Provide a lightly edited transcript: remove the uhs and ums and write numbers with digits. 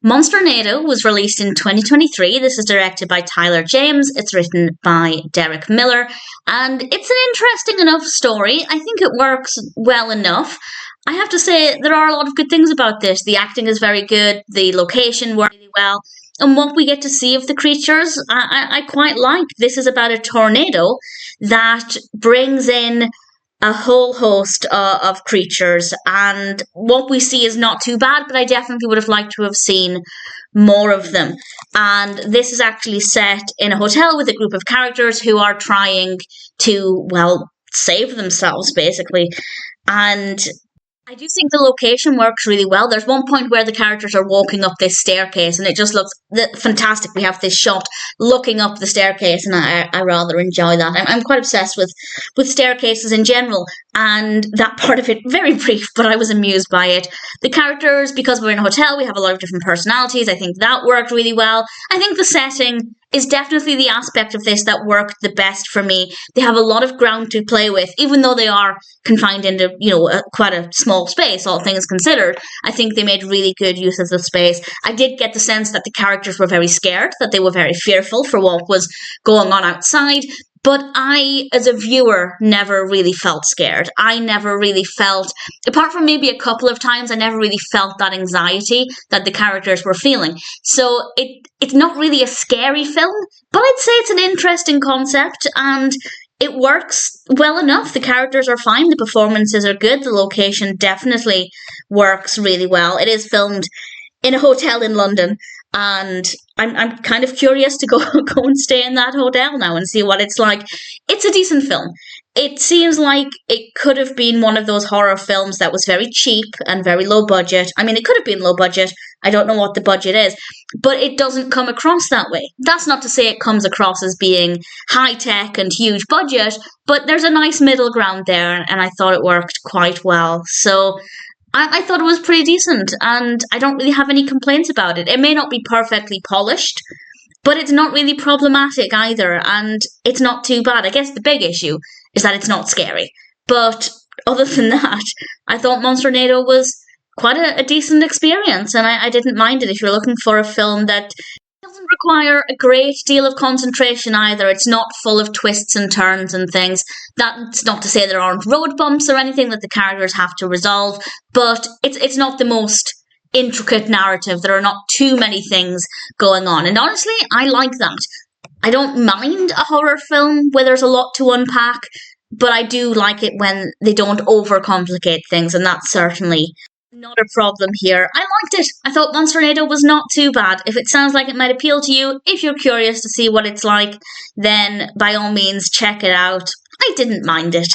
Monsternado was released in 2023. This is directed by Tyler James. It's written by Derek Miller. And it's an interesting enough story. I think it works well enough. I have to say, there are a lot of good things about this. The acting is very good. The location works really well. And what we get to see of the creatures, I quite like. This is about a tornado that brings in a whole host of creatures, and what we see is not too bad, but I definitely would have liked to have seen more of them. And this is actually set in a hotel with a group of characters who are trying to, well, save themselves, basically. And I do think the location works really well. There's one point where the characters are walking up this staircase and it just looks fantastic. We have this shot looking up the staircase and I rather enjoy that. I'm quite obsessed with staircases in general, and that part of it, very brief, but I was amused by it. The characters, because we're in a hotel, we have a lot of different personalities. I think that worked really well. I think the setting is definitely the aspect of this that worked the best for me. They have a lot of ground to play with, even though they are confined into, quite a small space, all things considered. I think they made really good use of the space. I did get the sense that the characters were very scared, that they were very fearful for what was going on outside. But I, as a viewer, never really felt scared. I never really felt, apart from maybe a couple of times, I never really felt that anxiety that the characters were feeling. So it's not really a scary film, but I'd say it's an interesting concept, and it works well enough. The characters are fine, the performances are good, the location definitely works really well. It is filmed in a hotel in London, and I'm kind of curious to go and stay in that hotel now and see what it's like. It's a decent film. It seems like it could have been one of those horror films that was very cheap and very low budget. I mean, it could have been low budget. I don't know what the budget is, but it doesn't come across that way. That's not to say it comes across as being high-tech and huge budget, but there's a nice middle ground there, and I thought it worked quite well. So I thought it was pretty decent, and I don't really have any complaints about it. It may not be perfectly polished, but it's not really problematic either, and it's not too bad. I guess the big issue is that it's not scary. But other than that, I thought Monsternado was quite a decent experience, and I didn't mind it. If you're looking for a film that doesn't require a great deal of concentration either, it's not full of twists and turns and things. That's not to say there aren't road bumps or anything that the characters have to resolve, but it's not the most intricate narrative. There are not too many things going on, and honestly, I like that. I don't mind a horror film where there's a lot to unpack, but I do like it when they don't overcomplicate things, and that's certainly not a problem here. I liked it. I thought Monsternado was not too bad. If it sounds like it might appeal to you, if you're curious to see what it's like, then by all means check it out. I didn't mind it.